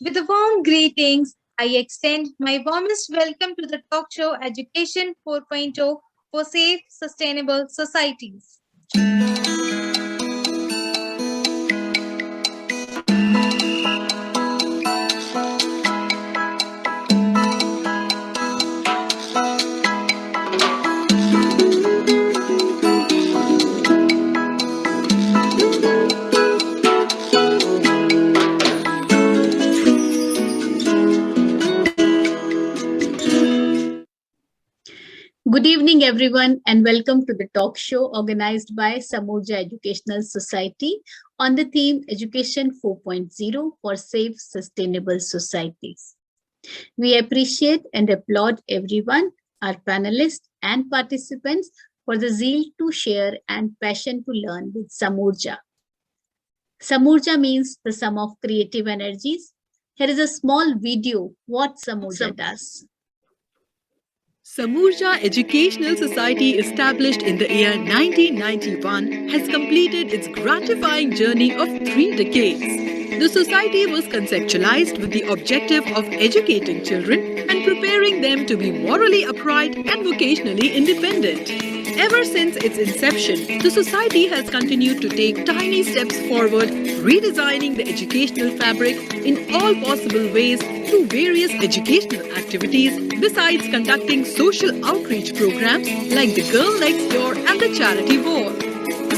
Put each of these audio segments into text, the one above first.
With the warm greetings, I extend my warmest welcome to the talk show Education 4.0 for Safe, Sustainable Societies. Good evening, everyone, and welcome to the talk show organized by Samurja Educational Society on the theme Education 4.0 for Safe, Sustainable Societies. We appreciate and applaud everyone, our panelists and participants, for the zeal to share and passion to learn with Samurja. Samurja means the sum of creative energies. Here is a small video what Samurja does. Samurja Educational Society, established in the year 1991, has completed its gratifying journey of 3 decades. The society was conceptualized with the objective of educating children and preparing them to be morally upright and vocationally independent. Ever since its inception, the society has continued to take tiny steps forward, redesigning the educational fabric in all possible ways through various educational activities, besides conducting social outreach programs like the Girl Next Door and the Charity War.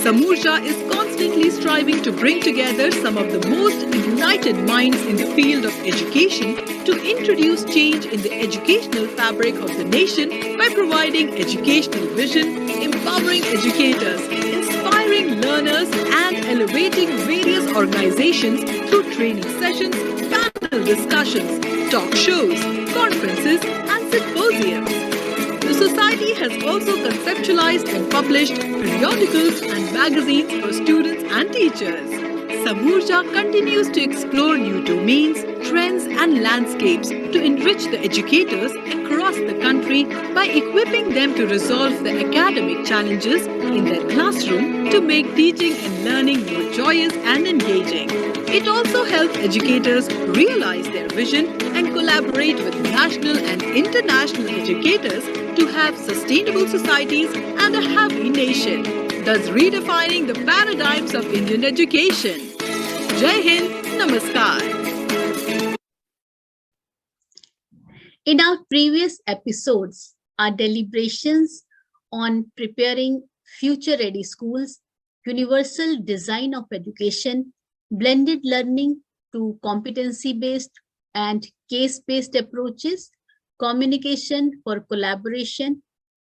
Samurja is constantly striving to bring together some of the most ignited minds in the field of education to introduce change in the educational fabric of the nation by providing educational vision, empowering educators, inspiring learners, and elevating various organizations through training sessions, panel discussions, talk shows, conferences, and symposiums. The Society has also conceptualized and published periodicals and magazines for students and teachers. Samurja continues to explore new domains, trends, and landscapes to enrich the educators across the country by equipping them to resolve the academic challenges in their classroom to make teaching and learning more joyous and engaging. It also helps educators realize their vision and collaborate with national and international educators to have sustainable societies and a happy nation, thus redefining the paradigms of Indian education. Jai Hind, Namaskar. In our previous episodes, our deliberations on preparing future-ready schools, universal design of education, blended learning to competency-based and case-based approaches, communication for collaboration,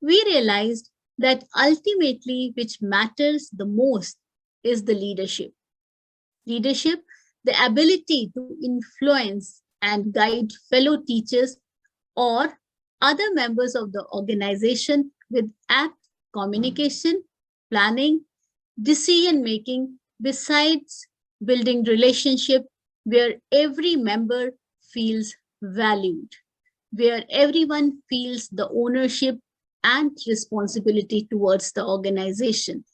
we realized that ultimately which matters the most is the leadership. Leadership, the ability to influence and guide fellow teachers or other members of the organization with apt communication, planning, decision-making, besides building relationship where every member feels valued, where everyone feels the ownership and responsibility towards the organization.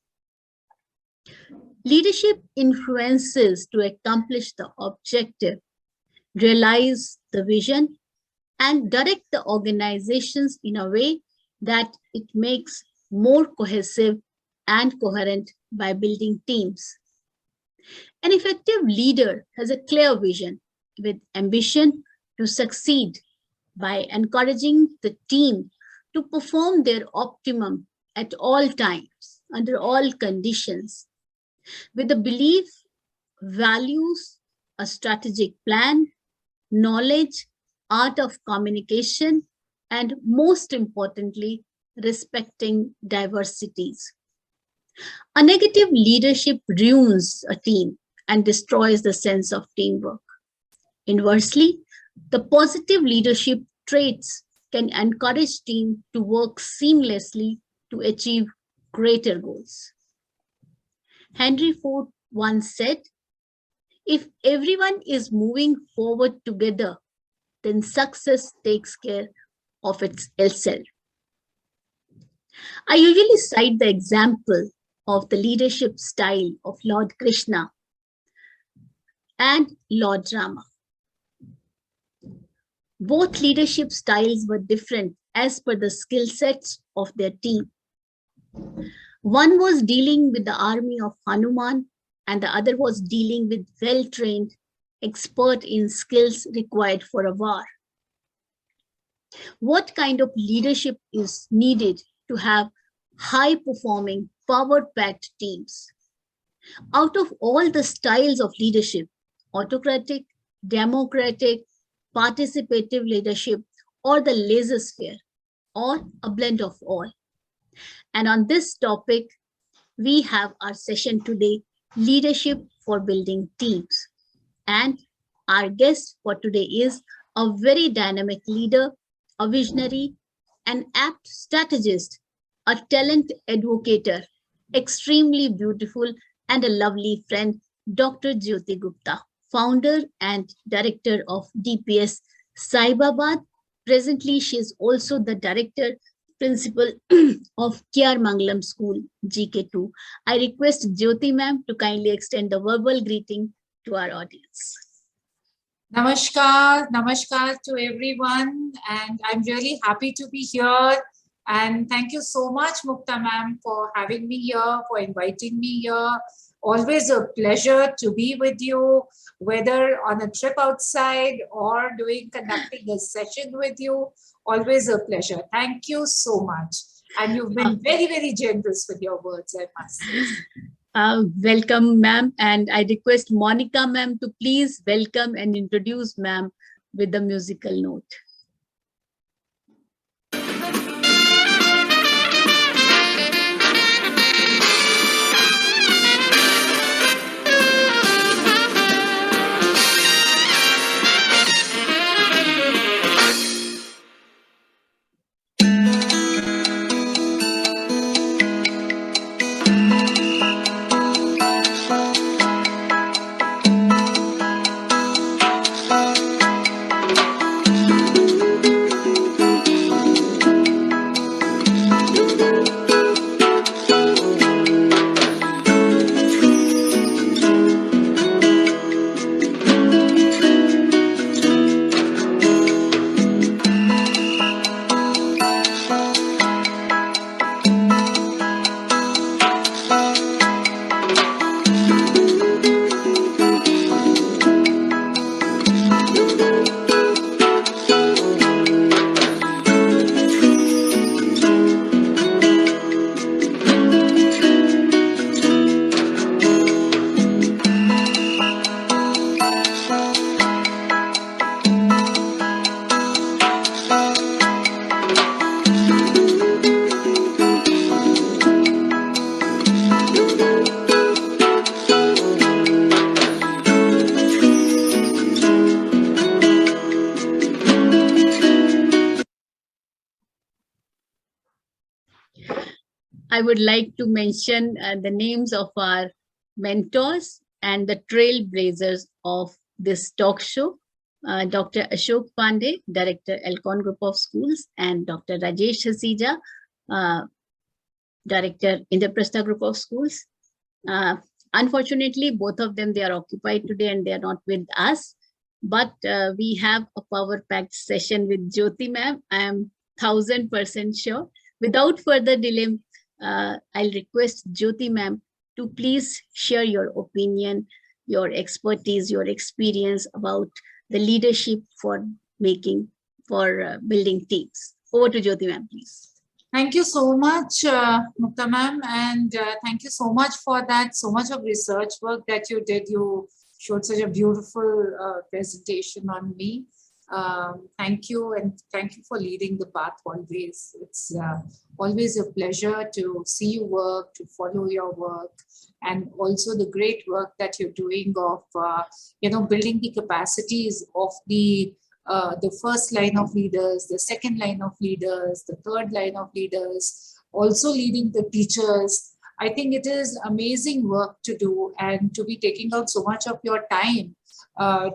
Leadership influences to accomplish the objective, realize the vision, and direct the organizations in a way that it makes more cohesive and coherent by building teams. An effective leader has a clear vision with ambition to succeed by encouraging the team to perform their optimum at all times, under all conditions, with the belief, values, a strategic plan, knowledge, art of communication, and most importantly, respecting diversities. A negative leadership ruins a team and destroys the sense of teamwork. Inversely, the positive leadership traits can encourage teams to work seamlessly to achieve greater goals. Henry Ford once said, "If everyone is moving forward together, then success takes care of itself." I usually cite the example of the leadership style of Lord Krishna and Lord Rama. Both leadership styles were different as per the skill sets of their team. One was dealing with the army of Hanuman, and the other was dealing with well-trained, expert in skills required for a war. What kind of leadership is needed to have high-performing, power-packed teams? Out of all the styles of leadership, autocratic, democratic, participative leadership, or the laissez-faire, or a blend of all. And on this topic, we have our session today, Leadership for Building Teams. And our guest for today is a very dynamic leader, a visionary, an apt strategist, a talent advocator, extremely beautiful, and a lovely friend, Dr. Jyoti Gupta, founder and director of DPS Saibabad. Presently, she is also the director principal of Kyar Mangalam School, GK2. I request Jyoti ma'am to kindly extend the verbal greeting to our audience. Namaskar to everyone, and I'm really happy to be here. And thank you so much, Mukta ma'am, for having me here, for inviting me here. Always a pleasure to be with you, whether on a trip outside or conducting a session with you. Always a pleasure. Thank you so much. And you've been very, very generous with your words, I must say. Welcome, ma'am. And I request Monica, ma'am, to please welcome and introduce ma'am with the musical note. I would like to mention the names of our mentors and the trailblazers of this talk show. Dr. Ashok Pandey, Director, Elcon Group of Schools, and Dr. Rajesh Hasija, Director, Indraprastha Group of Schools. Unfortunately, both of them, they are occupied today and they are not with us. But we have a power-packed session with Jyoti ma'am. I am 1000% sure. Without further delay, I'll request Jyoti ma'am to please share your opinion, your expertise, your experience about the leadership for building teams. Over to Jyoti ma'am, please. Thank you so much, Mukta ma'am, and thank you so much for that, so much of research work that you did. You showed such a beautiful presentation on me. Thank you, and thank you for leading the path always. It's always a pleasure to see you work, to follow your work, and also the great work that you're doing of, building the capacities of the first line of leaders, the second line of leaders, the third line of leaders, also leading the teachers. I think it is amazing work to do, and to be taking out so much of your time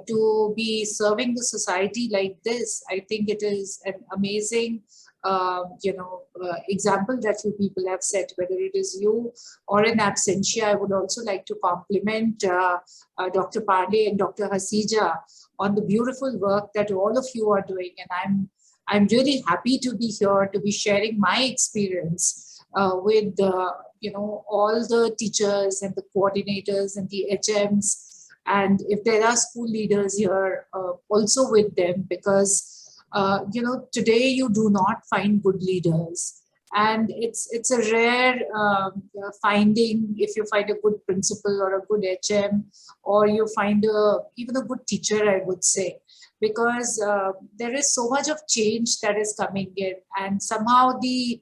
to be serving the society like this. I think it is an amazing example that you people have set, whether it is you or in absentia. I would also like to compliment Dr. Pandey and Dr. Hasija on the beautiful work that all of you are doing. And I'm really happy to be here to be sharing my experience with all the teachers and the coordinators and the HMs. And if there are school leaders here, also with them, because today you do not find good leaders, and it's a rare finding if you find a good principal or a good HM, or you find even a good teacher, I would say, because there is so much of change that is coming in, and somehow the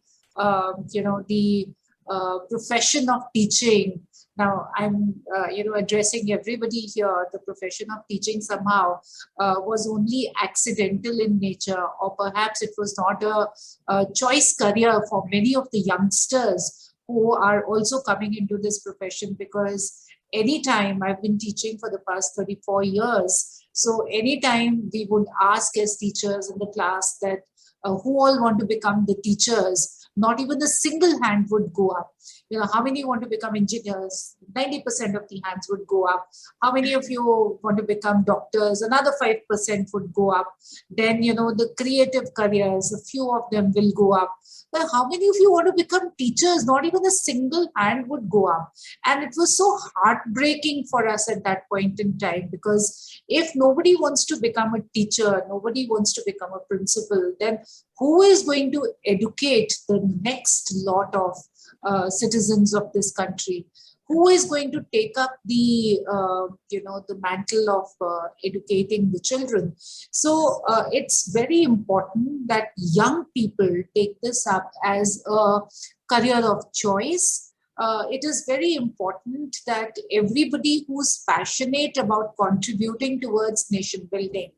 profession of teaching. Now I'm addressing everybody here. The profession of teaching somehow was only accidental in nature, or perhaps it was not a choice career for many of the youngsters who are also coming into this profession, because anytime I've been teaching for the past 34 years. So anytime we would ask as teachers in the class that who all want to become the teachers, not even a single hand would go up. How many want to become engineers? 90% of the hands would go up. How many of you want to become doctors? Another 5% would go up. Then, the creative careers, a few of them will go up. But how many of you want to become teachers? Not even a single hand would go up. And it was so heartbreaking for us at that point in time, because if nobody wants to become a teacher, nobody wants to become a principal, then who is going to educate the next lot of citizens of this country? Who is going to take up the mantle of educating the children? So it's very important that young people take this up as a career of choice. It is very important that everybody who's passionate about contributing towards nation building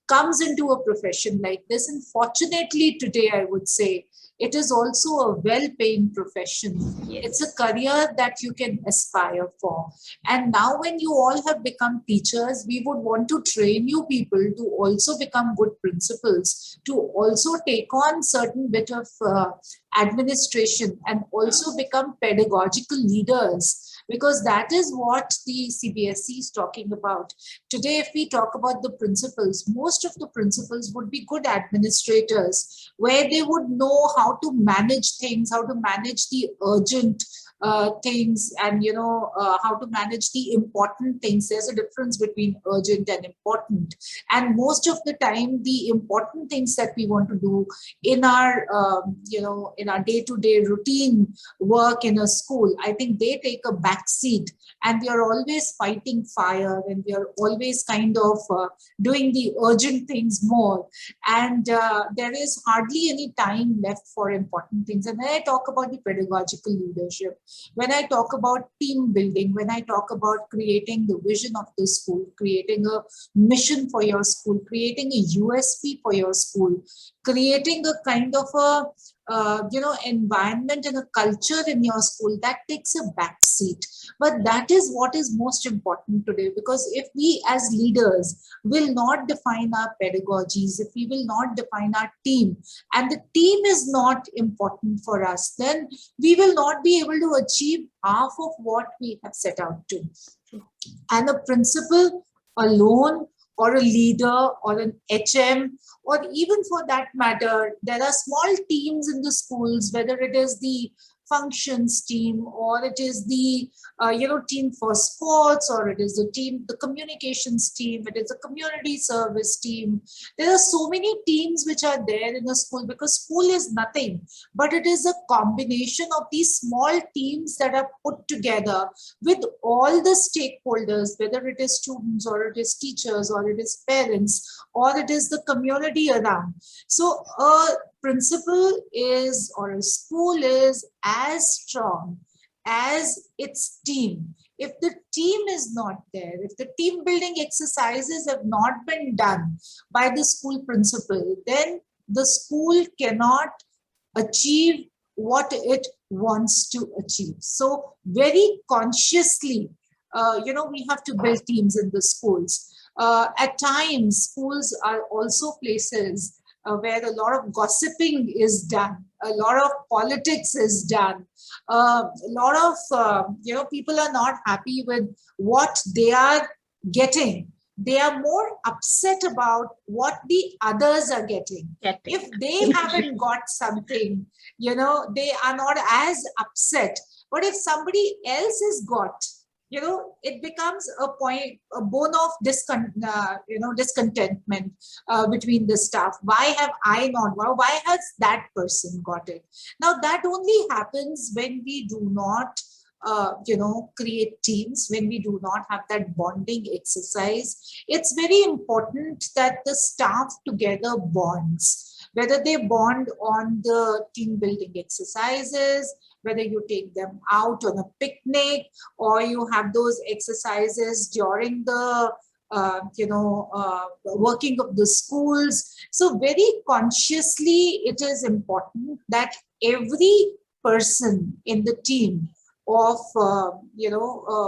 comes into a profession like this. And fortunately today, I would say, it is also a well-paying profession. Yes. It's a career that you can aspire for. And now when you all have become teachers, we would want to train you people to also become good principals, to also take on certain bit of administration, and also become pedagogical leaders, because that is what the CBSE is talking about. Today, if we talk about the principals, most of the principals would be good administrators, where they would know how to manage things, how to manage the urgent things, and how to manage the important things. There's a difference between urgent and important, and most of the time the important things that we want to do in our in our day-to-day routine work in a school, I think they take a back seat, and we are always fighting fire, and we are always kind of doing the urgent things more, and there is hardly any time left for important things. And when I talk about the pedagogical leadership, when I talk about team building, when I talk about creating the vision of the school, creating a mission for your school, creating a USP for your school, creating a kind of a environment and a culture in your school, that takes a back seat. But that is what is most important today, because if we as leaders will not define our pedagogies, if we will not define our team, and the team is not important for us, then we will not be able to achieve half of what we have set out to. And a principal alone, or a leader, or an HM, or even for that matter, there are small teams in the schools, whether it is the functions team, or it is the team for sports, or it is the communications team, it is a community service team. There are so many teams which are there in a school, because school is nothing but it is a combination of these small teams that are put together with all the stakeholders, whether it is students, or it is teachers, or it is parents, or it is the community around. So a principal is, or a school is, as strong as its team. If the team is not there, if the team building exercises have not been done by the school principal, then the school cannot achieve what it wants to achieve. So very consciously, we have to build teams in the schools. At times, schools are also places where a lot of gossiping is done, a lot of politics is done, a lot of people are not happy with what they are getting, they are more upset about what the others are getting. If they haven't got something, you know, they are not as upset. But if somebody else has got, you know, it becomes a bone of discontentment between the staff. Why have I not? Why has that person got it? Now that only happens when we do not create teams, when we do not have that bonding exercise. It's very important that the staff together bonds, whether they bond on the team building exercises, whether you take them out on a picnic, or you have those exercises during the working of the schools. So very consciously, it is important that every person in the team of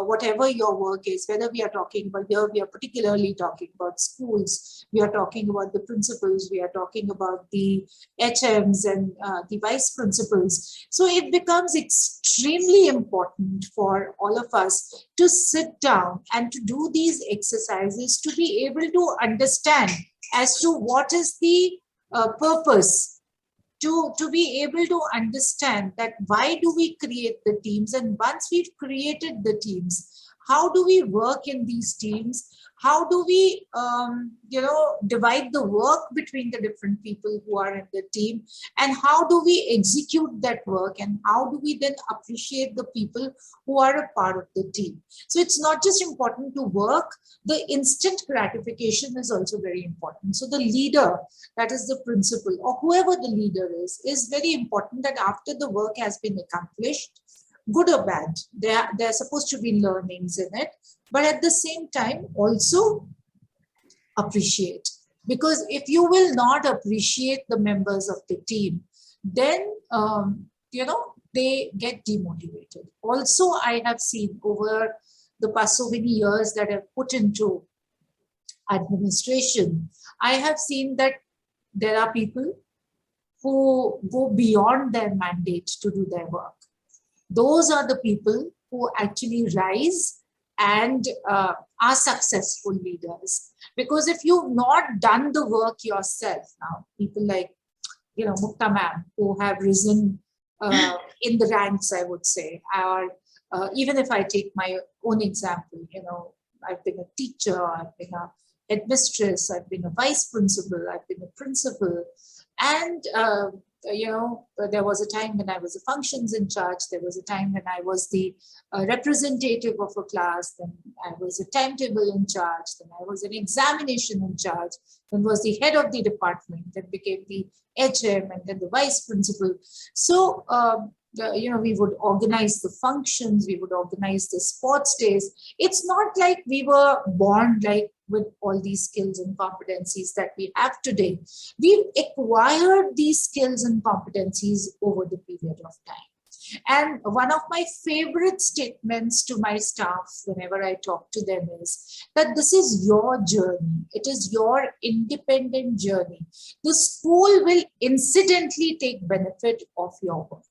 whatever your work is, whether we are talking about here, we are particularly talking about schools, we are talking about the principals, we are talking about the HMs and the vice principals. So it becomes extremely important for all of us to sit down and to do these exercises, to be able to understand as to what is the purpose, to be able to understand that why do we create the teams, and once we've created the teams, how do we work in these teams? How do we, divide the work between the different people who are in the team? And how do we execute that work? And how do we then appreciate the people who are a part of the team? So it's not just important to work, the instant gratification is also very important. So the leader, that is the principal or whoever the leader is very important that after the work has been accomplished, good or bad, there are supposed to be learnings in it, but at the same time also appreciate. Because if you will not appreciate the members of the team, then they get demotivated. Also, I have seen over the past so many years that I've put into administration, I have seen that there are people who go beyond their mandate to do their work. Those are the people who actually rise and are successful leaders. Because if you've not done the work yourself, now people like, Mukta ma'am, who have risen in the ranks, I would say, or even if I take my own example, I've been a teacher, I've been a headmistress, I've been a vice principal, I've been a principal, and there was a time when I was a functions in charge, there was a time when I was the representative of a class, then I was a timetable in charge, then I was an examination in charge, then was the head of the department, then became the HM, and then the vice principal. So we would organize the functions, we would organize the sports days. It's not like we were born like with all these skills and competencies that we have today. We've acquired these skills and competencies over the period of time. And one of my favorite statements to my staff whenever I talk to them is that this is your journey. It is your independent journey. The school will incidentally take benefit of your work.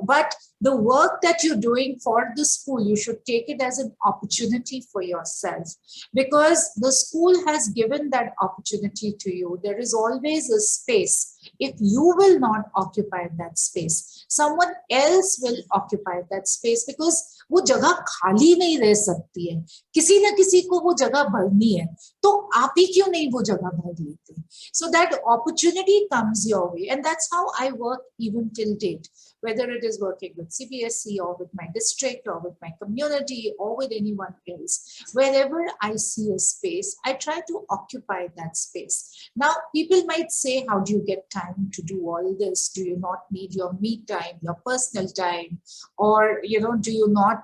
But the work that you're doing for the school, you should take it as an opportunity for yourself, because the school has given that opportunity to you. There is always a space. If you will not occupy that space, someone else will occupy that space, because वो जगह खाली नहीं रह सकती है, किसी न किसी को वो जगह भरनी है, तो आप ही क्यों नहीं वो जगह भर लेते? So that opportunity comes your way, and that's how I work even till date, whether it is working with CBSE or with my district or with my community or with anyone else. Wherever I see a space, I try to occupy that space. Now, people might say, how do you get time to do all this? Do you not need your me time, your personal time? Or, do you not,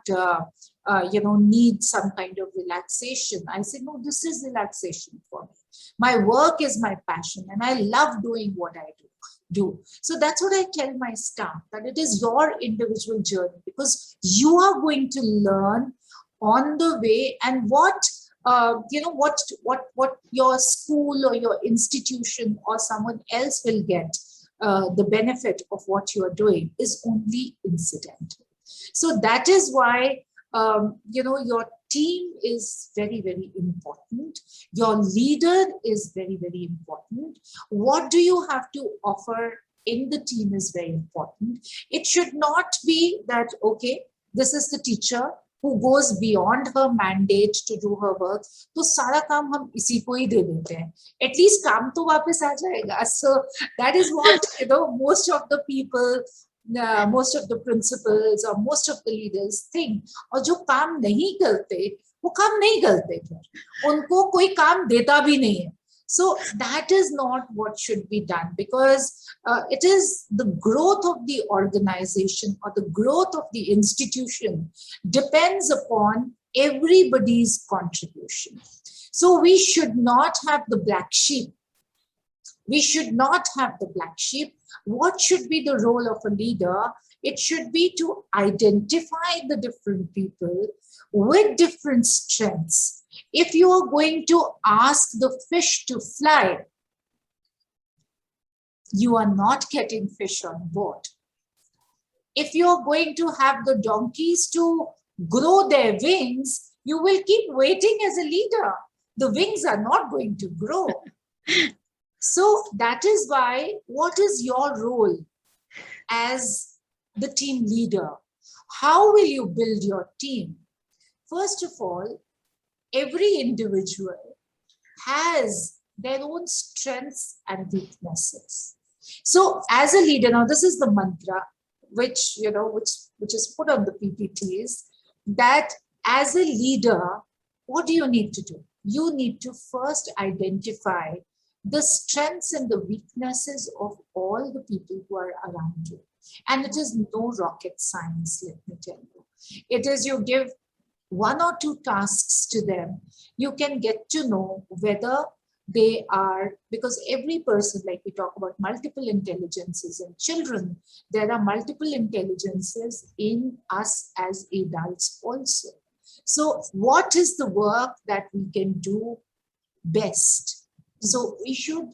need some kind of relaxation? I say, no, this is relaxation for me. My work is my passion, and I love doing what I do. So that's what I tell my staff, that it is your individual journey, because you are going to learn on the way, and what your school or your institution or someone else will get the benefit of what you are doing is only incidental. So that is why your team is very, very important. Your leader is very, very important. What do you have to offer in the team is very important. It should not be that, okay, this is the teacher who goes beyond her mandate to do her work, तो सारा काम हम इसी को ही दे देते हैं. At least काम तो वापस आ जाएगा. So that is what most of the people, most of the principals or most of the leaders think. और जो काम नहीं करते वो काम नहीं करते, उनको कोई काम देता भी नहीं है. So that is not what should be done, because it is the growth of the organization or the growth of the institution depends upon everybody's contribution. So we should not have the black sheep. We should not have the black sheep. What should be the role of a leader? It should be to identify the different people with different strengths. If you are going to ask the fish to fly, you are not getting fish on board. If you are going to have the donkeys to grow their wings, you will keep waiting as a leader. The wings are not going to grow. So that is why, what is your role as the team leader? How will you build your team? First of all, every individual has their own strengths and weaknesses. So as a leader, now this is the mantra which is put on the PPTs, that as a leader, what do you need to do? You need to first identify the strengths and the weaknesses of all the people who are around you. And it is no rocket science, let me tell you. It is, you give one or two tasks to them, you can get to know whether they are, because every person, like we talk about multiple intelligences in children, there are multiple intelligences in us as adults also. So what is the work that we can do best? So we should,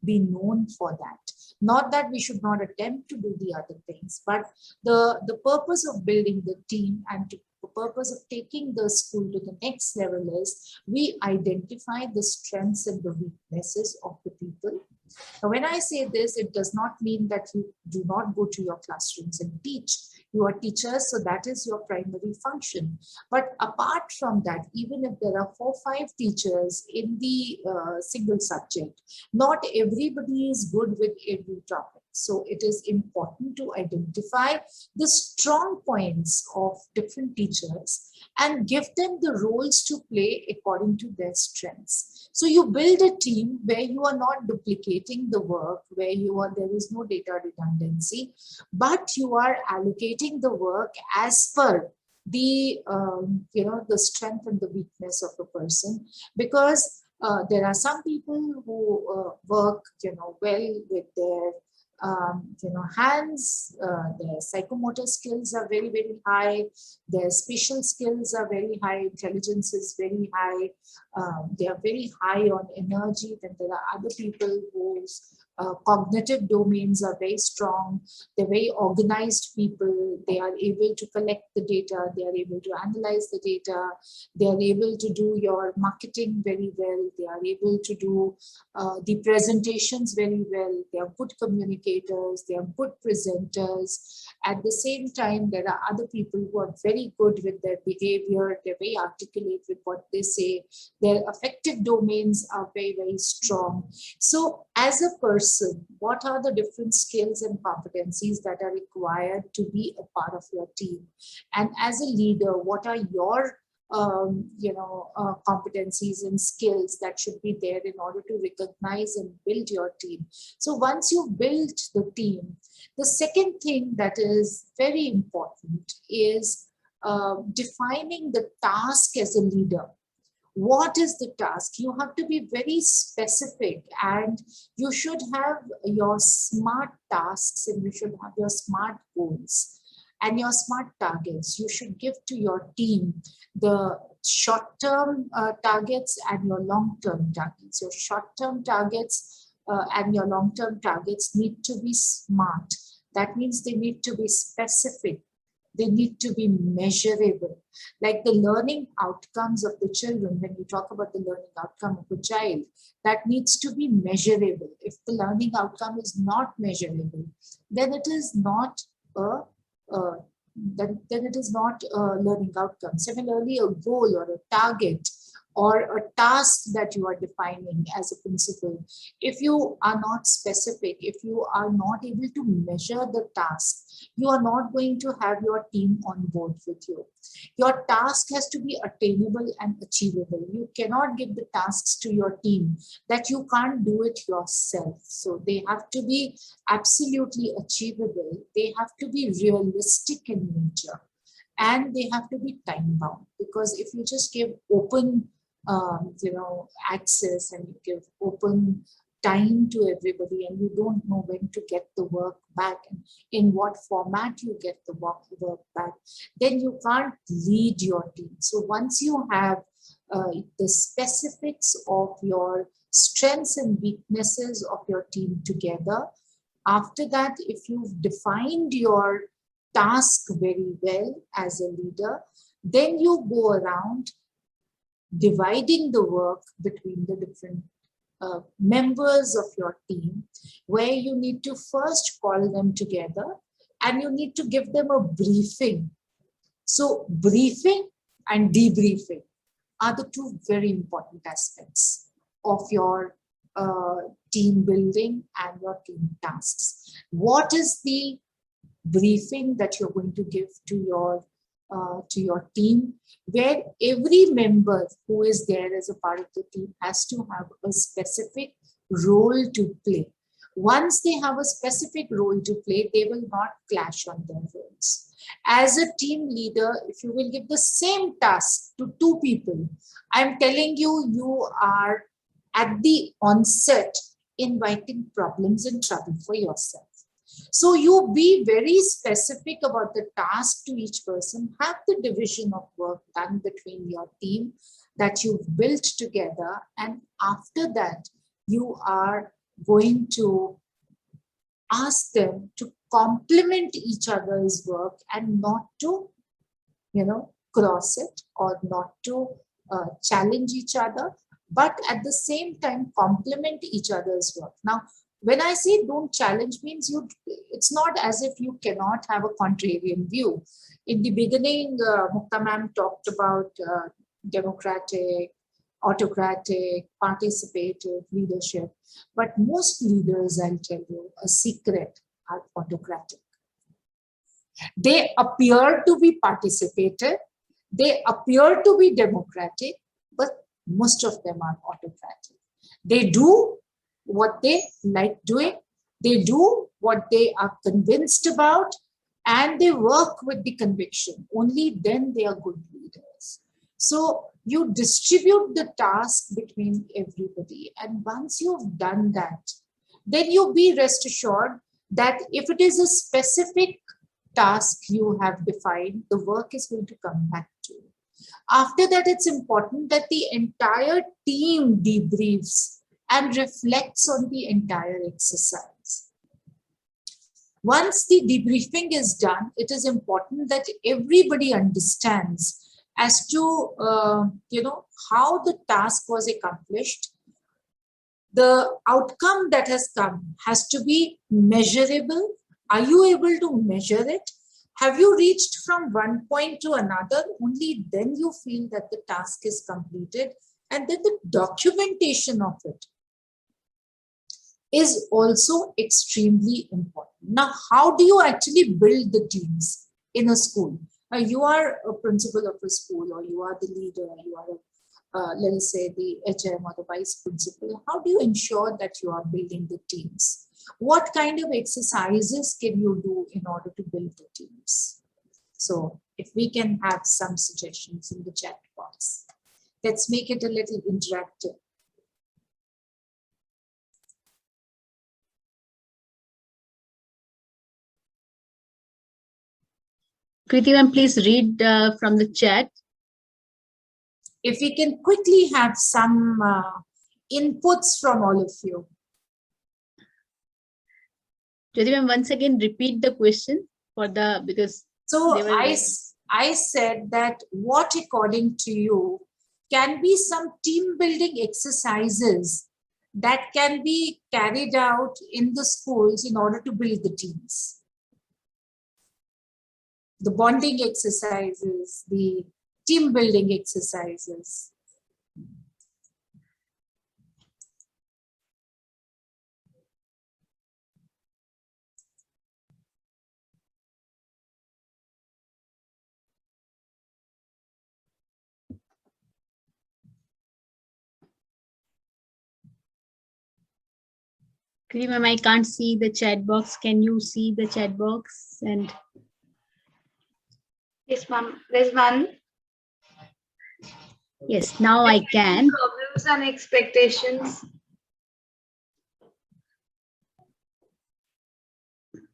be known for that. Not that we should not attempt to do the other things, but the purpose of building the team and the purpose of taking the school to the next level is we identify the strengths and the weaknesses of the people. Now, when I say this, it does not mean that you do not go to your classrooms and teach. You are teachers, so that is your primary function. But apart from that, even if there are 4 or 5 teachers in the single subject, not everybody is good with every topic. So it is important to identify the strong points of different teachers and give them the roles to play according to their strengths. So you build a team where you are not duplicating the work, where there is no data redundancy, but you are allocating the work as per the the strength and the weakness of a person, because there are some people who work well with their hands, their psychomotor skills are very, very high, their spatial skills are very high, intelligence is very high, they are very high on energy. Then there are other people whose cognitive domains are very strong, they're very organized people, they are able to collect the data, they are able to analyze the data, they are able to do your marketing very well, they are able to do the presentations very well, they are good communicators, they are good presenters. At the same time, there are other people who are very good with their behavior, they're very articulate with what they say, their affective domains are very, very strong. So as a person, what are the different skills and competencies that are required to be a part of your team? And as a leader, what are your competencies and skills that should be there in order to recognize and build your team? So once you build the team, the second thing that is very important is defining the task as a leader. What is the task? You have to be very specific, and you should have your SMART tasks, and you should have your SMART goals and your SMART targets. You should give to your team the short-term targets and your long-term targets. Your short-term targets and your long-term targets need to be SMART. That means they need to be specific. They need to be measurable. Like the learning outcomes of the children, when we talk about the learning outcome of a child, that needs to be measurable. If the learning outcome is not measurable, then it is not a then it is not a learning outcome. Similarly, a goal or a target or a task that you are defining as a principal, if you are not specific, if you are not able to measure the task, you are not going to have your team on board with you. Your task has to be attainable and achievable. You cannot give the tasks to your team that you can't do it yourself. So they have to be absolutely achievable. They have to be realistic in nature. And they have to be time bound, because if you just give open access and you give open time to everybody and you don't know when to get the work back and in what format you get the work back, then you can't lead your team. So once you have the specifics of your strengths and weaknesses of your team together, after that, if you've defined your task very well as a leader, then you go around dividing the work between the different members of your team, where you need to first call them together and you need to give them a briefing. So briefing and debriefing are the two very important aspects of your team building and your team tasks. What is the briefing that you're going to give to your team, where every member who is there as a part of the team has to have a specific role to play. Once they have a specific role to play, they will not clash on their roles. As a team leader, if you will give the same task to two people, I'm telling you, you are at the onset inviting problems and trouble for yourself. So you be very specific about the task to each person, have the division of work done between your team that you've built together, and after that, you are going to ask them to complement each other's work and not to, cross it or not to challenge each other, but at the same time complement each other's work. Now, when I say don't challenge means it's not as if you cannot have a contrarian view. In the beginning, Mukta ma'am talked about democratic, autocratic, participative leadership. But most leaders, I'll tell you, a secret, are autocratic. They appear to be participative, they appear to be democratic, but most of them are autocratic. They do what they like doing, they do what they are convinced about, and they work with the conviction. Only then they are good leaders. So you distribute the task between everybody, and once you've done that, then you be rest assured that if it is a specific task you have defined, the work is going to come back to you. After that, it's important that the entire team debriefs and reflects on the entire exercise. Once the debriefing is done, it is important that everybody understands as to how the task was accomplished. The outcome that has come has to be measurable. Are you able to measure it? Have you reached from one point to another? Only then you feel that the task is completed, and then the documentation of it is also extremely important. Now, how do you actually build the teams in a school? You are a principal of a school, or you are the leader, you are, let us say, the HM or the vice principal. How do you ensure that you are building the teams? What kind of exercises can you do in order to build the teams? So if we can have some suggestions in the chat box, let's make it a little interactive. Kriti ma'am, please read from the chat. If we can quickly have some inputs from all of you. Kriti ma'am, once again repeat the question because So They were I said that what, according to you, can be some team building exercises that can be carried out in the schools in order to build the teams? The bonding exercises, the team building exercises. Actually, ma'am, I can't see the chat box. Can you see the chat box? And Yes, ma'am. There's one. yes, now I can. Problems and expectations.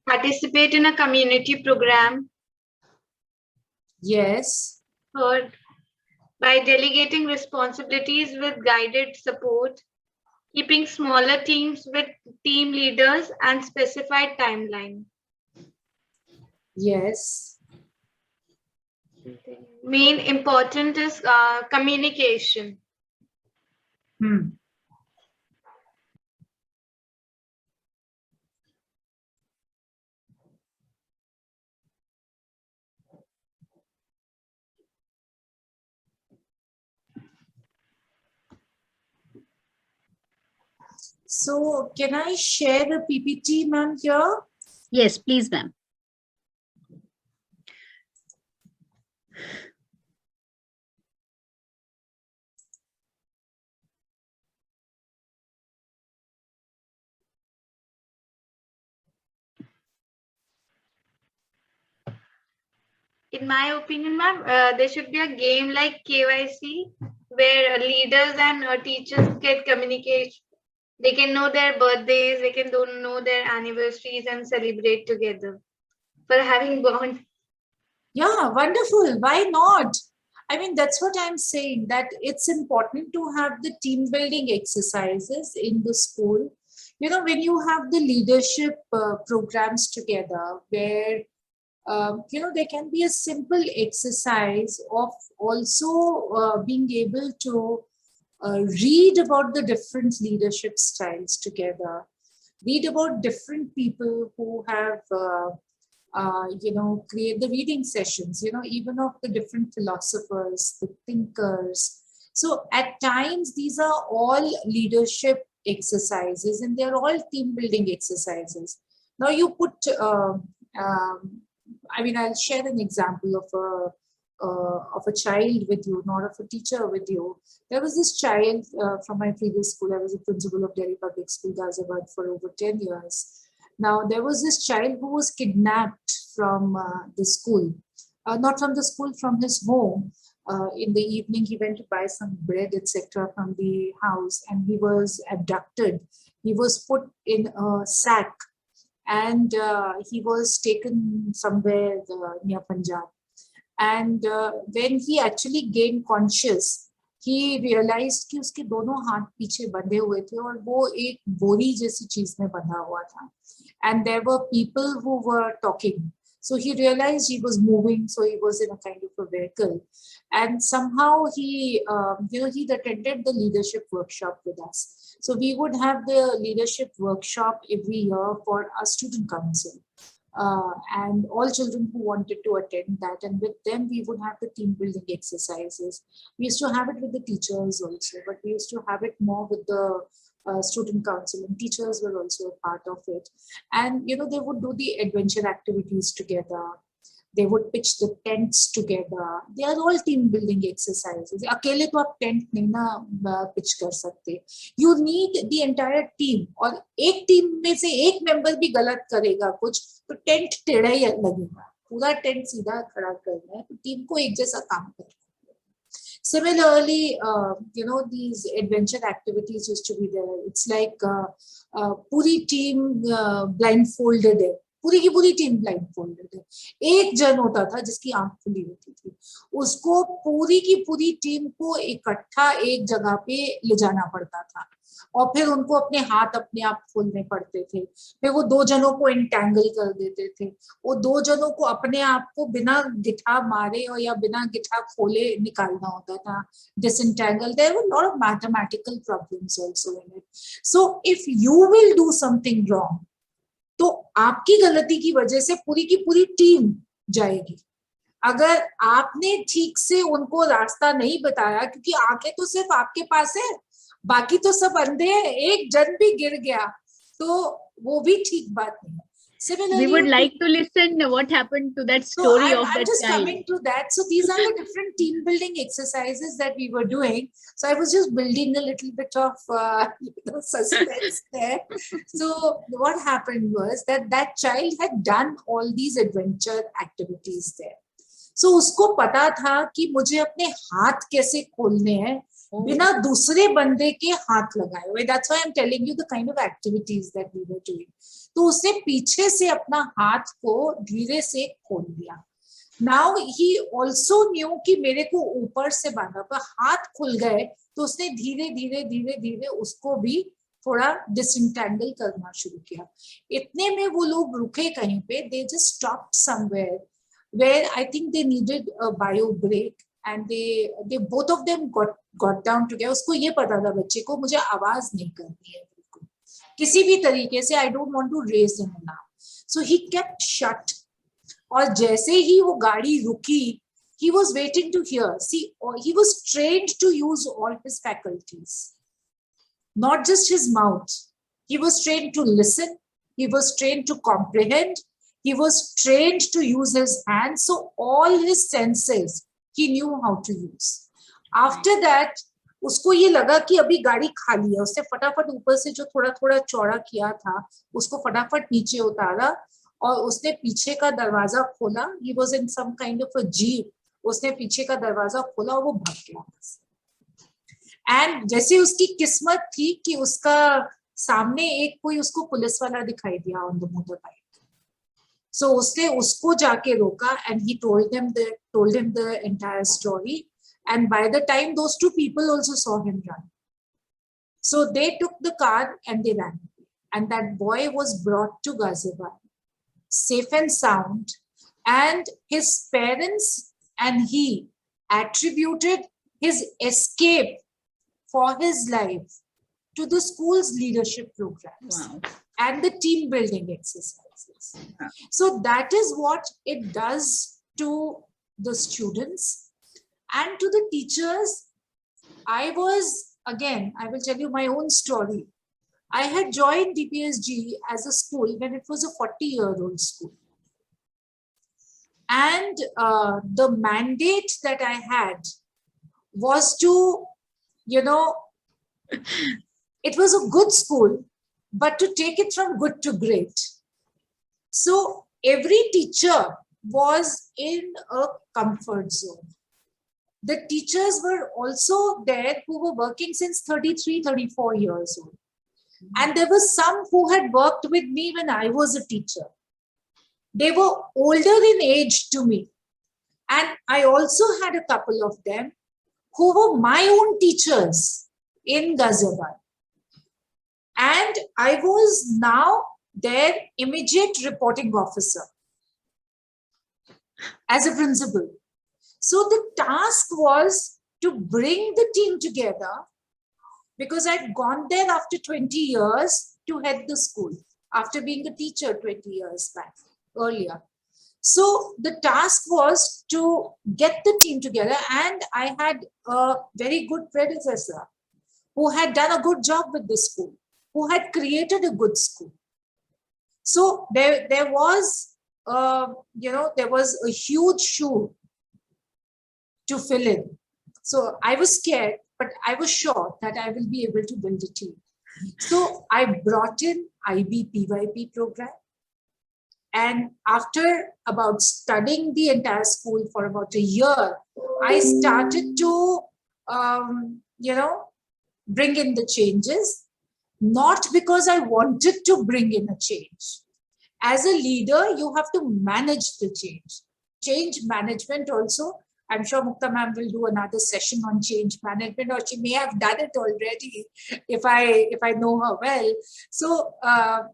Participate in a community program. Yes. Third, by delegating responsibilities with guided support, keeping smaller teams with team leaders and specified timeline. Yes. Main important is communication. So can I share the PPT, ma'am, here? Yes, please, ma'am. In my opinion, ma'am, there should be a game like KYC where leaders and teachers get communicate. They can know their birthdays, they can know their anniversaries and celebrate together for having bond. Yeah, wonderful. Why not? I mean, that's what I'm saying, that it's important to have the team building exercises in the school. You know, when you have the leadership programs together, where you know, there can be a simple exercise of also being able to read about the different leadership styles together, read about different people who have you know, create the reading sessions, you know, even of the different philosophers, the thinkers. So at times these are all leadership exercises and they're all team building exercises. Now you put I mean, I'll share an example of a child with you, not of a teacher with you. There was this child from my previous school. I was a principal of Delhi Public School, Ghaziabad, for over 10 years. Now, there was this child who was kidnapped from the school, not from the school, from his home. In the evening, he went to buy some bread, etc., from the house, and he was abducted. He was put in a sack and he was taken somewhere near Punjab. And when he actually gained conscious, he realized कि उसके दोनों हाथ पीछे बंधे हुए थे और वो एक बोरी जैसी चीज में बंधा हुआ था. And there were people who were talking. So he realized he was moving, so he was in a kind of a vehicle. And somehow he, you know, he attended the leadership workshop with us. So we would have the leadership workshop every year for our student council. And all children who wanted to attend that, and with them we would have the team building exercises. We used to have it with the teachers also, but we used to have it more with the student council, and teachers were also a part of it. And you know, they would do the adventure activities together. They would pitch the tents together. They are all team building exercises. अकेले तो आप tent नहीं ना pitch कर सकते. You need the entire team. और एक team में से एक member भी गलत करेगा कुछ तो tent टेढ़ा ही लगेगा. पूरा tent सीधा खड़ा करना है तो team को एक जैसा काम करना है. Similarly, you know, these adventure activities used to be there. It's like puri team blindfolded है. पूरी की पूरी टीम ब्लाइंड फोल्डेड है। एक जन होता था जिसकी आंख खुली होती थी, उसको पूरी की पूरी टीम को इकट्ठा एक जगह पे ले जाना पड़ता था और फिर उनको अपने हाथ अपने आप खोलने पड़ते थे। फिर वो 2 जनों को इंटैंगल कर देते थे, वो 2 जनों को अपने आप को बिना गिठा मारे और या बिना गिठा खोले निकालना होता था, disentangle. There were a lot of mathematical problems also in it. So if you will do something wrong, तो आपकी गलती की वजह से पूरी की पूरी टीम जाएगी। अगर आपने ठीक से उनको रास्ता नहीं बताया, क्योंकि आंखें तो सिर्फ आपके पास है, बाकी तो सब अंधे हैं, एक जन भी गिर गया तो वो भी ठीक बात नहीं है। We would like to listen what happened to that So story of I'm that just child. coming to that. So these are the different team building exercises that we were doing. So I was just building a little bit of suspense there. So what happened was that that child had done all these adventure activities there. So उसको पता था कि मुझे अपने हाथ कैसे खोलने हैं बिना दूसरे बंदे के हाथ लगाए हुए। That's why I'm telling you the kind of activities that we were doing. तो उसने पीछे से अपना हाथ को धीरे से खोल दिया। Now he also knew कि मेरे को ऊपर से बांधा, पर हाथ खुल गए तो उसने धीरे धीरे धीरे धीरे उसको भी थोड़ा डिसएंटेंगल करना शुरू किया। इतने में वो लोग रुके कहीं पे, they just stopped somewhere where I think they needed a bio break and they both of them got down together. उसको ये पता था बच्चे को मुझे आवाज नहीं करनी है बिल्कुल किसी भी तरीके से, I don't want to raise him now. So he kept shut. और जैसे ही वो गाड़ी रुकी, he was waiting to hear. See, he was trained to use all his faculties, not just his mouth. He was trained to listen. He was trained to comprehend. He was trained to use his hands. So all his senses he knew how to use. After that, उसको ये लगा कि अभी गाड़ी खाली है, उसने फटाफट ऊपर से जो थोड़ा थोड़ा चौड़ा किया था उसको फटाफट नीचे उतारा और उसने पीछे का दरवाजा खोला। He was in some kind of a jeep. उसने पीछे का दरवाजा खोला और वो भाग गया। एंड जैसे उसकी किस्मत थी कि उसका सामने एक कोई उसको पुलिस वाला दिखाई दिया ऑन द मोटर बाइक। सो उसने उसको जाके रोका and he told him the entire story. And by the time those 2 people also saw him run, so they took the car and they ran, and that boy was brought to Ghaziabad safe and sound, and his parents and he attributed his escape for his life to the school's leadership programs. Wow. And the team building exercises. So that is what it does to the students and to the teachers. I will tell you my own story. I had joined DPSG as a school when it was a 40-year-old school. And the mandate that I had was to, it was a good school, but to take it from good to great. So every teacher was in a comfort zone. The teachers were also there who were working since 33, 34 years old. And there were some who had worked with me when I was a teacher. They were older in age to me. And I also had a couple of them who were my own teachers in Ghaziabad. And I was now their immediate reporting officer as a principal. So the task was to bring the team together, because I'd gone there after 20 years to head the school, after being a teacher 20 years back earlier. So the task was to get the team together, and I had a very good predecessor who had done a good job with the school, who had created a good school. So there was a huge shoe to fill in. So I was scared, but I was sure that I will be able to build a team. So I brought in IB PYP program. And after about studying the entire school for about a year, I started to, bring in the changes, not because I wanted to bring in a change. As a leader, you have to manage the change. Change management also. I'm sure Mukta ma'am will do another session on change management, or she may have done it already if I know her well. So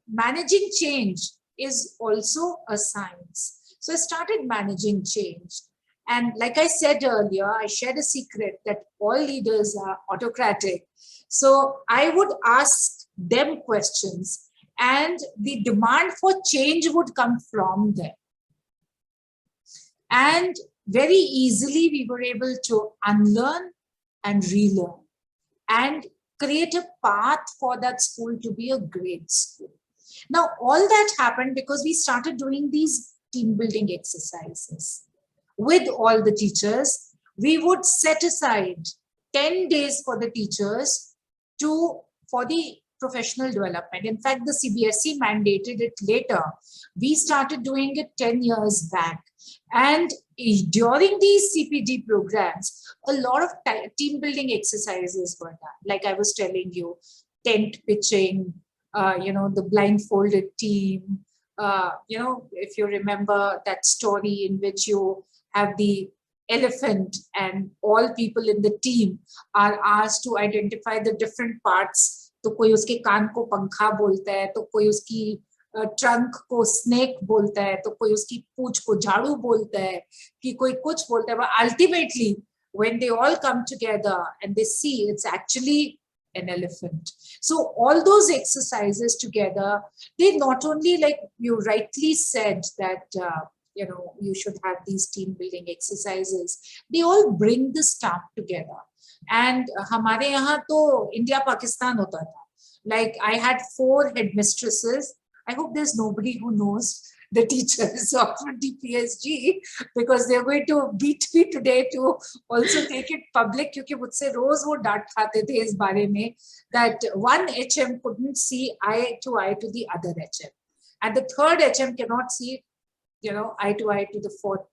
managing change is also a science. So I started managing change. And like I said earlier, I shared a secret that all leaders are autocratic. So I would ask them questions, and the demand for change would come from them. And very easily we were able to unlearn and relearn and create a path for that school to be a great school. Now, all that happened because we started doing these team building exercises with all the teachers. We would set aside 10 days for the teachers for the professional development. In fact, the CBSE mandated it later. We started doing it 10 years back. And during these CPD programs, a lot of team building exercises were done. Like I was telling you, tent pitching, the blindfolded team. If you remember that story in which you have the elephant and all people in the team are asked to identify the different parts. तो कोई उसके कान को पंखा बोलता है, तो कोई उसकी ट्रंक को स्नेक बोलता है, तो कोई उसकी पूंछ को झाड़ू बोलता है, कि कोई कुछ बोलता है. But ultimately, when they all come together and they see, it's actually an elephant. So all those exercises together, they not only, like you rightly said, that you should have these team building exercises, they all bring the staff together. And हमारे यहाँ तो India Pakistan होता था. Like I had 4 headmistresses. I hope there's nobody who knows the teachers of DPSG, because they're going to beat me today to also take it public, क्योंकि मुझसे रोज वो डांट खाते थे इस बारे में that one HM couldn't see eye to the other HM, and the third HM cannot see eye to the fourth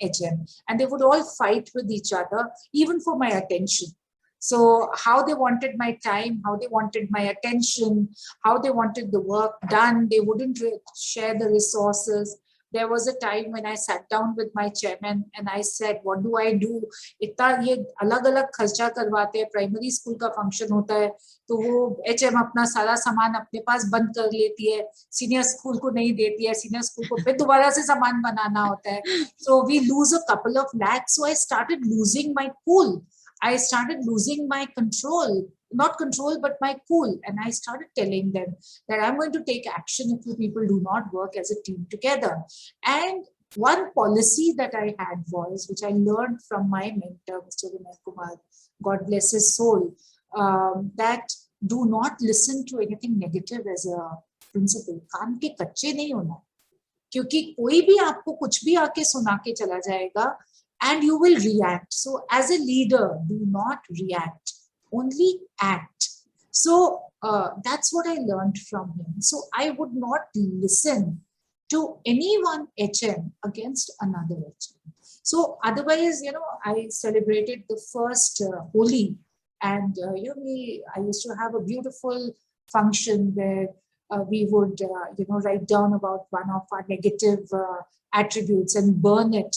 HM, and they would all fight with each other even for my attention. So how they wanted my time, how they wanted my attention, how they wanted the work done, they wouldn't share the resources. There was a time when I sat down with my chairman and I said, what do I do? इतना ये अलग-अलग खर्चा करवाते हैं, primary school का function होता है तो वो HM अपना सारा सामान अपने पास बंद कर लेती है, सीनियर स्कूल को नहीं देती है, सीनियर स्कूल को फिर दोबारा से सामान बनाना होता है. So we lose a couple of lakhs. So I started losing my cool. I started losing my control, not control, but my cool. And I started telling them that I'm going to take action if you people do not work as a team together. And one policy that I had was, which I learned from my mentor, Mr. Vinay Kumar, God bless his soul, that do not listen to anything negative as a principal. कान के कच्चे नहीं होना, क्योंकि कोई भी आपको कुछ भी आके सुना के चला जाएगा, and you will react. So as a leader, do not react, only act. So that's what I learned from him. So I would not listen to any one HM against another HM. So otherwise, I celebrated the first Holi, and I used to have a beautiful function where we would write down about one of our negative attributes and burn it,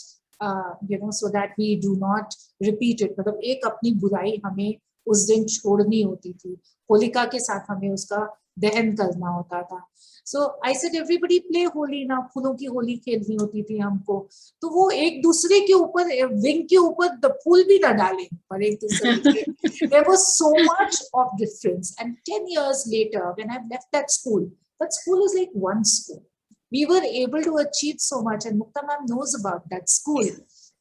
so that we do not repeat it. मतलब एक अपनी बुराई हमें उस दिन छोड़नी होती थी, होलिका के साथ हमें उसका दहन करना होता था. So I said everybody play Holi ना, फूलों की होली खेलनी होती थी हमको, तो वो एक दूसरे के ऊपर विंग के ऊपर फूल भी ना डालें पर एक दूसरे के. There was so much of difference. And 10 years later, when I've left that school is like one school. We were able to achieve so much, and Mukta ma'am knows about that school.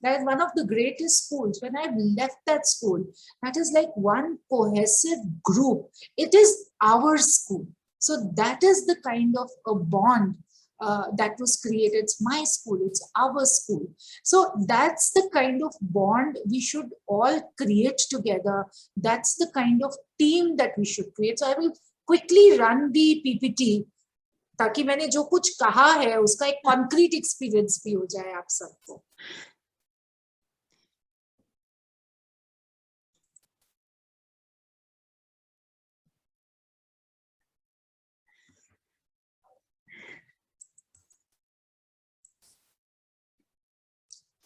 That is one of the greatest schools. When I left that school, that is like one cohesive group. It is our school. So that is the kind of a bond that was created. It's my school, it's our school. So that's the kind of bond we should all create together. That's the kind of team that we should create. So I will quickly run the PPT, ताकि मैंने जो कुछ कहा है उसका एक concrete experience भी हो जाए आप सबको.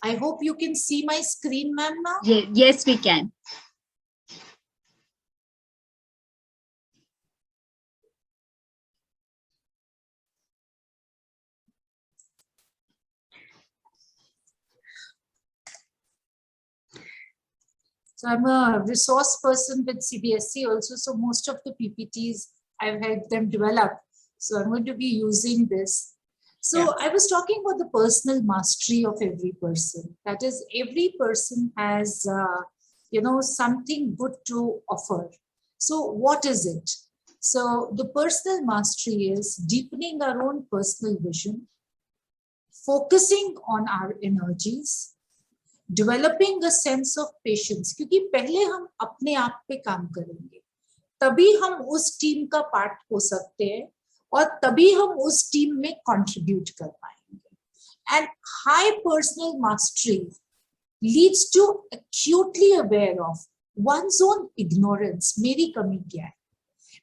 I hope you can see my screen, ma'am, now. Yes, we can. So I'm a resource person with CBSE also. So most of the PPTs I've helped them develop. So I'm going to be using this. So I was talking about the personal mastery of every person. That is, every person has, something good to offer. So what is it? So the personal mastery is deepening our own personal vision, focusing on our energies, developing a sense of patience, क्योंकि पहले हम अपने आप पे काम करेंगे तभी हम उस टीम का पार्ट हो सकते हैं और तभी हम उस टीम में कंट्रीब्यूट कर पाएंगे. And high personal mastery leads to actually aware of one's own ignorance. मेरी कमी क्या है,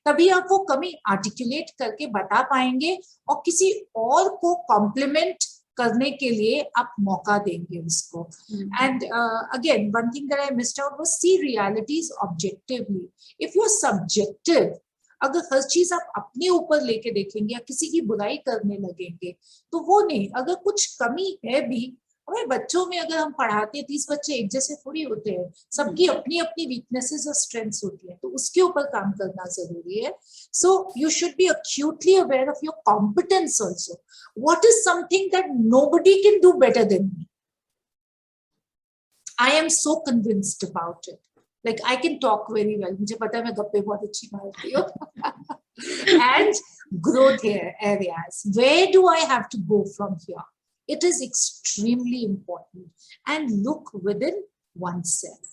तभी आप वो कमी आर्टिकुलेट करके बता पाएंगे और किसी और को कॉम्प्लीमेंट करने के लिए आप मौका देंगे उसको. And again, one thing that I missed out was see realities objectively. If you're subjective, अगर हर चीज आप अपने ऊपर लेके देखेंगे या किसी की बुराई करने लगेंगे तो वो नहीं. अगर कुछ कमी है भी, हमारे बच्चों में अगर हम पढ़ाते हैं 30 बच्चे एक जैसे थोड़ी होते हैं, सबकी अपनी अपनी वीकनेसेस और स्ट्रेंथ्स होती है, तो उसके ऊपर काम करना जरूरी है. So you should be acutely aware of your competence also. What is something that nobody can do better than me? I am so convinced about it. Like I can talk very well. मुझे पता है मैं गप्पे बहुत अच्छी मारती हूँ. And growth areas. Where do I have to go from here? It is extremely important. And look within oneself.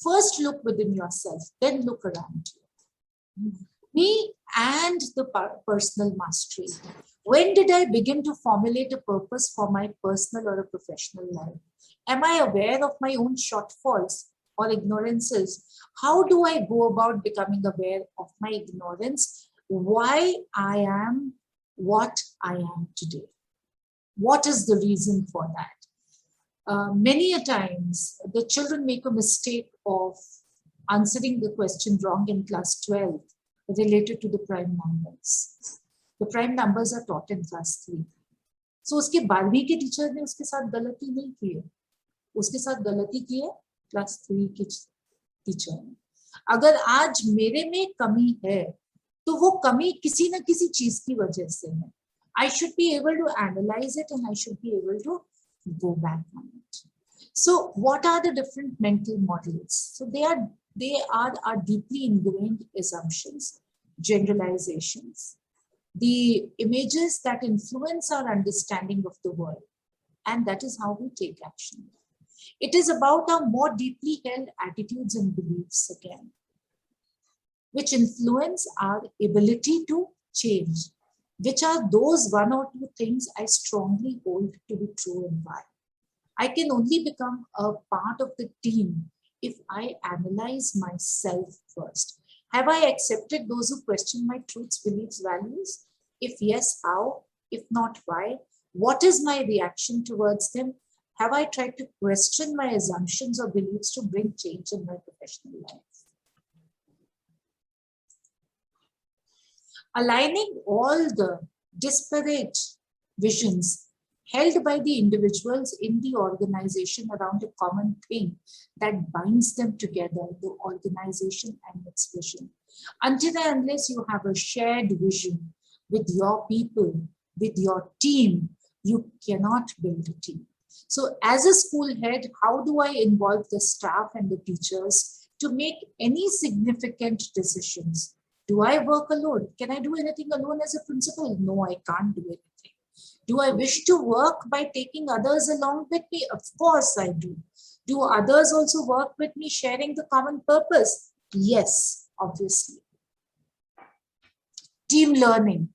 First look within yourself, then look around you. Me and the personal mastery. When did I begin to formulate a purpose for my personal or a professional life? Am I aware of my own shortfalls or ignorances? How do I go about becoming aware of my ignorance? Why I am what I am today? What is the reason for that? Many a times, the children make a mistake of answering the question wrong in class 12 related to the prime numbers. The prime numbers are taught in class 3. So उसके 12वीं के teacher ने उसके साथ गलती नहीं की है, उसके साथ गलती की है क्लास 3 के टीचर ने. अगर आज मेरे में कमी है तो वो कमी किसी न किसी चीज की वजह से है. I should be able to analyze it and I should be able to go back on it. So what are the different mental models? So they are deeply ingrained assumptions, generalizations, the images that influence our understanding of the world, and that is how we take action. It is about our more deeply held attitudes and beliefs again, which influence our ability to change. Which are those one or two things I strongly hold to be true and why? I can only become a part of the team if I analyze myself first. Have I accepted those who question my truths, beliefs, values? If yes, how? If not, why? What is my reaction towards them? Have I tried to question my assumptions or beliefs to bring change in my professional life? Aligning all the disparate visions held by the individuals in the organization around a common thing that binds them together, the organization and its vision. Until and unless you have a shared vision with your people, with your team, you cannot build a team. So as a school head, how do I involve the staff and the teachers to make any significant decisions? Do I work alone? Can I do anything alone as a principal? No, I can't do anything. Do I wish to work by taking others along with me? Of course I do. Do others also work with me, sharing the common purpose? Yes, obviously. Team learning.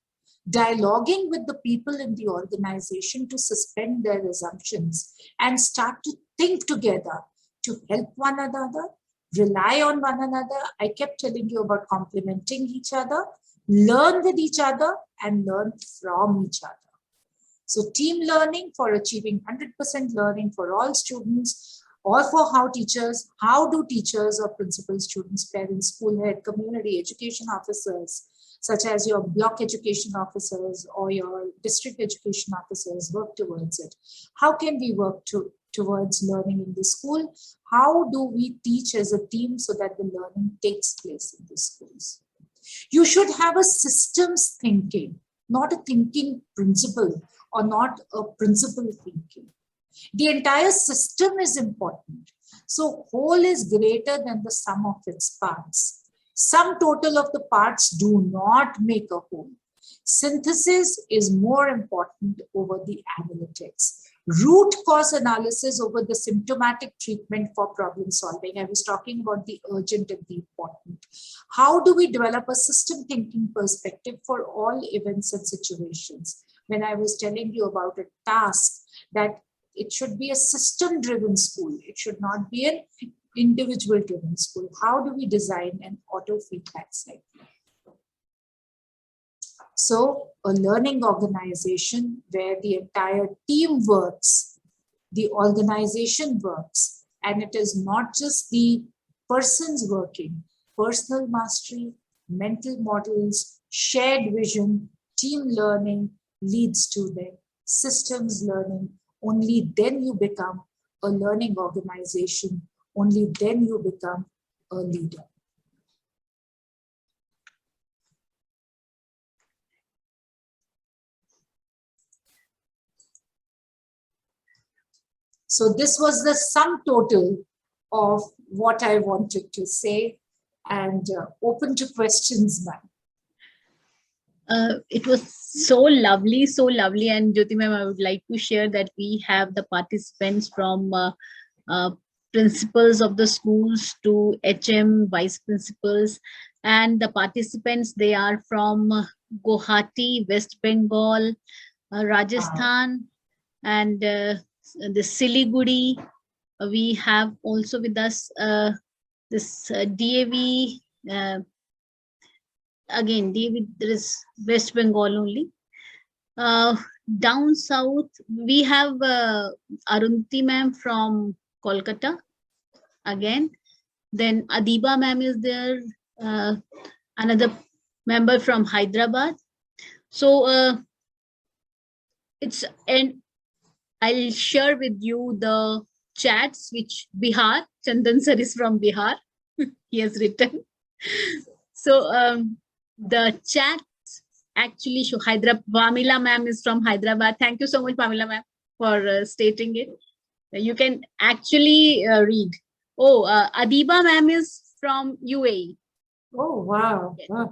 Dialoguing with the people in the organization to suspend their assumptions and start to think together to help one another, rely on one another. I kept telling you about complementing each other, learn with each other, and learn from each other. So team learning for achieving 100% learning for all students, or for how do teachers or principal, students, parents, school head, community education officers, such as your block education officers or your district education officers, work towards it? How can we work towards learning in the school? How do we teach as a team so that the learning takes place in the schools? You should have a systems thinking, not a thinking principle or not a principle thinking. The entire system is important. So whole is greater than the sum of its parts. Sum total of the parts do not make a whole. Synthesis is more important over the analytics. Root cause analysis over the symptomatic treatment for problem solving. I was talking about the urgent and the important. How do we develop a system thinking perspective for all events and situations? When I was telling you about a task, that it should be a system driven school. It should not be an individual driven school. How do we design an auto feedback cycle? So a learning organization where the entire team works, the organization works, and it is not just the persons working, personal mastery, mental models, shared vision, team learning leads to the systems learning. Only then you become a learning organization. Only then you become a leader. So this was the sum total of what I wanted to say, and open to questions, ma'am. It was so lovely, so lovely. And Jyoti ma'am, I would like to share that we have the participants from principals of the schools to HM vice principals, and the participants, they are from Guwahati, West Bengal, Rajasthan, and the Siliguri. We have also with us this DAV. Again, David, there is West Bengal only. Down south, we have Arunti ma'am from Kolkata again. Then Adiba ma'am is there, another member from Hyderabad. So and I'll share with you the chats which Bihar, Chandan sir is from Bihar. He has written. So the chat actually show Hyderabad. Pamela ma'am is from Hyderabad. Thank you so much, Pamela ma'am, for stating it. You can actually read. Oh, Adiba ma'am is from UAE. Oh, wow. Yeah.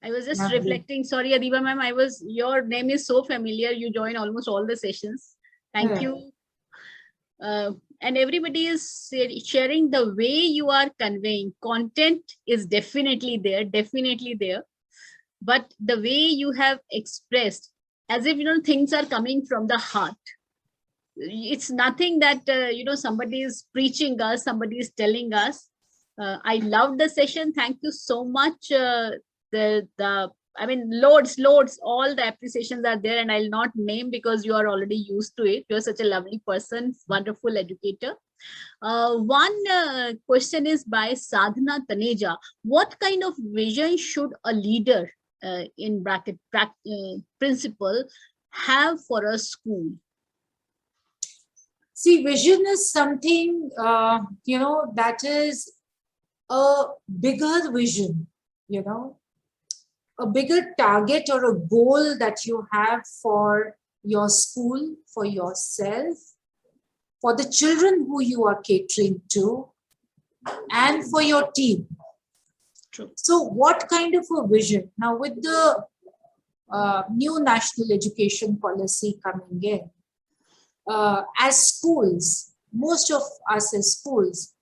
I was just Lovely. reflecting. Sorry, Adiba ma'am, your name is so familiar. You join almost all the sessions. Thank you. And everybody is sharing the way you are conveying. Content is definitely there. But the way you have expressed, as if, things are coming from the heart. It's nothing that, somebody is preaching us, somebody is telling us. I loved the session. Thank you so much. Loads, all the appreciations are there, and I'll not name because you are already used to it. You're such a lovely person, wonderful educator. One question is by Sadhana Taneja. What kind of vision should a leader, in bracket principal, have for a school? See, vision is something, that is a bigger vision, a bigger target or a goal that you have for your school, for yourself, for the children who you are catering to, and for your team. True. So what kind of a vision? Now, with the new national education policy coming in, as schools, most of us as schools,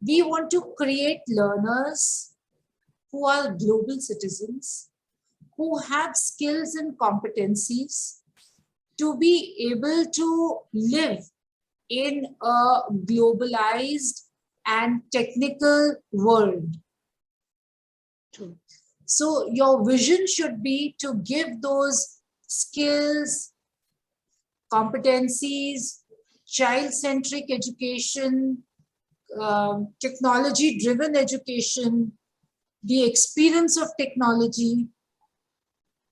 we want to create learners who are global citizens, who have skills and competencies to be able to live in a globalized and technical world. True. So your vision should be to give those skills, competencies, child-centric education, technology-driven education, the experience of technology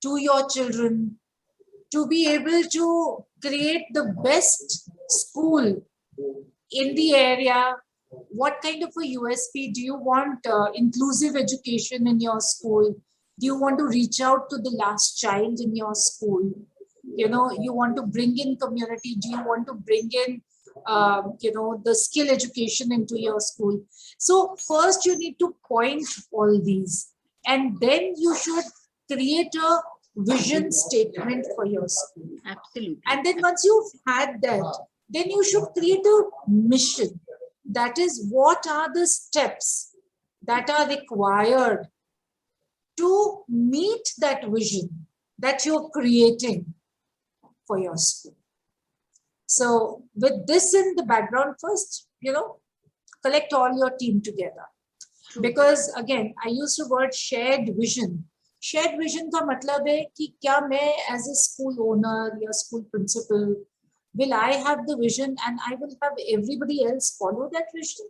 to your children, to be able to create the best school in the area. What kind of a USP do you want? Inclusive education in your school? Do you want to reach out to the last child in your school? You know, you want to bring in community. Do you want to bring in, the skill education into your school? So first you need to point all these, and then you should create a vision statement for your school. Absolutely. And then once you've had that, then you should create a mission. That is, what are the steps that are required to meet that vision that you're creating for your school. So with this in the background first, collect all your team together. Because again, I use the word shared vision. Shared vision का मतलब है कि क्या मैं as a school owner या school principal, will I have the vision and I will have everybody else follow that vision?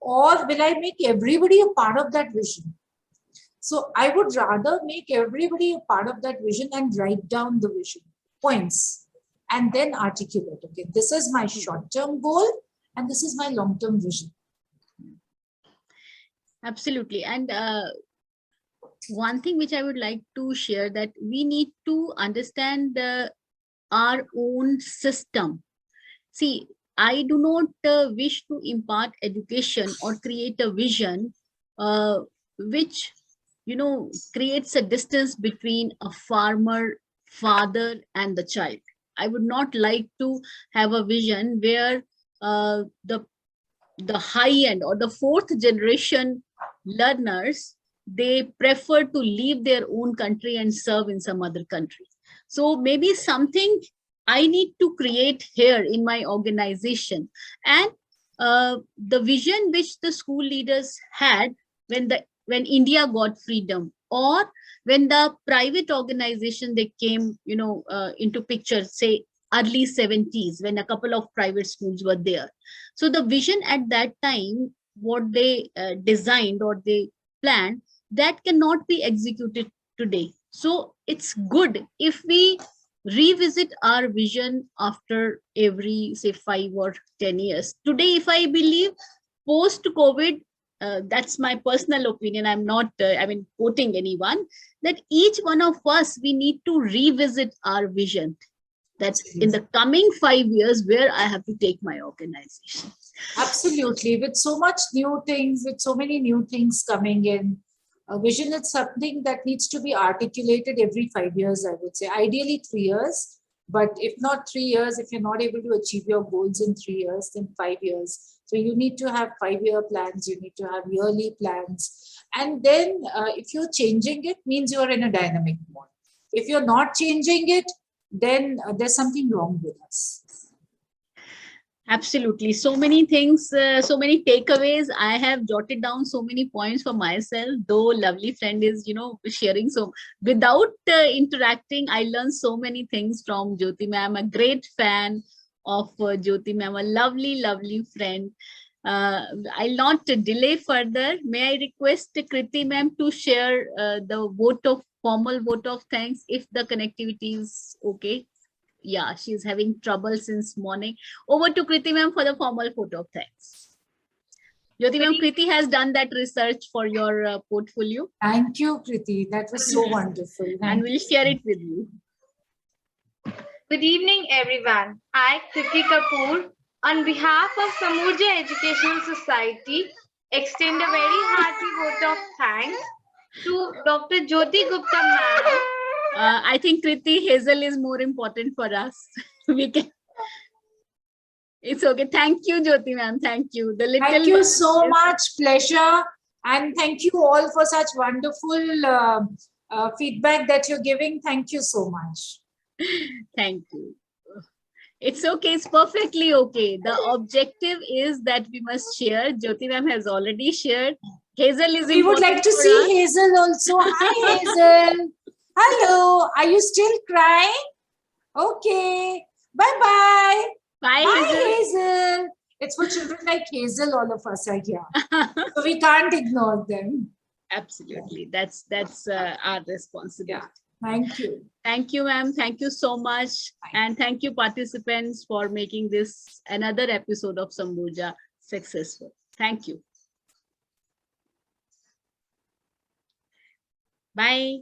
Or will I make everybody a part of that vision? So I would rather make everybody a part of that vision and write down the vision points and then articulate. Okay, this is my short-term goal and this is my long-term vision. Absolutely. And one thing which I would like to share, that we need to understand our own system. See, I do not wish to impart education or create a vision which, creates a distance between a farmer, father, and the child. I would not like to have a vision where the high end or the fourth generation learners, they prefer to leave their own country and serve in some other country. So maybe something I need to create here in my organization. And the vision which the school leaders had when India got freedom, or when the private organization they came into picture, say early 70s, when a couple of private schools were there. So the vision at that time, what they designed or they planned, that cannot be executed today. So it's good if we revisit our vision after every, say, 5 or 10 years. Today, if I believe post-COVID, that's my personal opinion, I'm not quoting anyone, that each one of us, we need to revisit our vision, that in the coming 5 years, where I have to take my organization. Absolutely. With so much new things, with so many new things coming in, a vision is something that needs to be articulated every 5 years, I would say. Ideally 3 years, but if not 3 years, if you're not able to achieve your goals in 3 years, then 5 years. So you need to have 5-year plans, you need to have yearly plans. And then if you're changing it, means you're in a dynamic mode. If you're not changing it, then there's something wrong with us. Absolutely. So many things, so many takeaways. I have jotted down so many points for myself, though lovely friend is, sharing. So without interacting, I learned so many things from Jyoti ma'am. A great fan of Jyoti ma'am, a lovely, lovely friend. I'll not delay further. May I request Kriti ma'am to share the formal vote of thanks, if the connectivity is okay. Yeah, she's having trouble since morning. Over to Kriti ma'am for the formal vote of thanks. Jyoti ma'am, Kriti has done that research for your portfolio. Thank you, Kriti. That was so wonderful. And we'll share it with you. Good evening, everyone. I, Kriti Kapoor, on behalf of Samurja Educational Society, extend a very hearty vote of thanks to Dr. Jyoti Gupta ma'am. I think Kriti, Hazel is more important for us. We can. It's okay. Thank you, Jyoti ma'am. Thank you. Thank you so much. Pleasure. And thank you all for such wonderful feedback that you're giving. Thank you so much. Thank you. It's okay. It's perfectly okay. The objective is that we must share. Jyoti ma'am has already shared. Hazel is. We would like to see us. Hazel also. Hi, Hazel. Hello. Are you still crying? Okay. Bye-bye. Bye, Bye, Hazel. Hazel. It's for children like Hazel, all of us are here. So we can't ignore them. Absolutely. That's our responsibility. Yeah. Thank you. Thank you, ma'am. Thank you so much. And thank you, participants, for making this another episode of Sambuja successful. Thank you. Bye.